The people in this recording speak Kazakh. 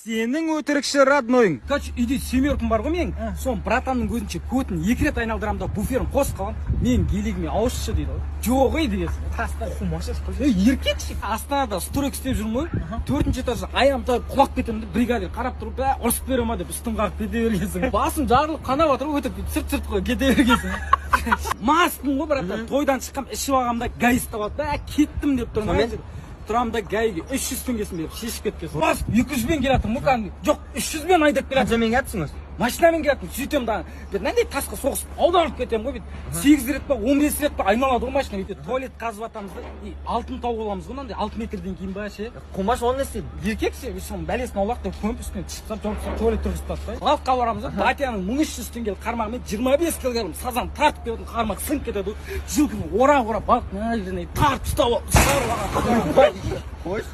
Сенің өтірікші роднойың. Короче, үйде семеркім бар ғой менің. Соның братанның көзінше көтін 2 рет айналдырамын да буферін қосып қалам. Мен келегіме ауызшы дейді ғой. Жоқ ей дегенсің. Таста еркекші. Астанада стройк істеп жүрмін ғой. 4-ші этажда аяғым тауып құлап кетемін де бригадир қарап тұрып, бә ұрысып бере ма деп үстім қағып кете бергенсің. Басым жарылып қанап жатыр ғой, өтіп сырт қой кете бергенсің. Мастым ғой братан. Тойдан шыққам, ішіп алғамда гай ұстап алды. Бә кеттім деп тұрмын. Тұрамда гайге 300 теңгесін беріп шешіп кеткенсің. Бас 200-бен келатырмын мұқаң. Жоқ, 300-бен айдап келатырмын. Қаншамен келатсың осы? Машинамен келатырмын. Сөйтем да, мынандай тасқа соғысып аударылып кетемін ғой. 8 рет па, 15 рет па айналады ғой машина. Бүйтіп туалет қазып жатамыз да. Алтын тауып аламыз ғой, мынандай 6 метрден кейін ба ше. Қумаш оны не істейді? Еркекше, соның бәлесін аулақ деп көміп үстінен шықсам, туалет тұрғызып тастайды. Лавқа барамыз да, батяның 1300 теңгелік қармағымен 25 килограмм сазан тартып кететін қармақ сынып кетеді. Жылқыны ора-ора балықтың ана жеріне тартып ұстап алып шығарып алған. Қойшы.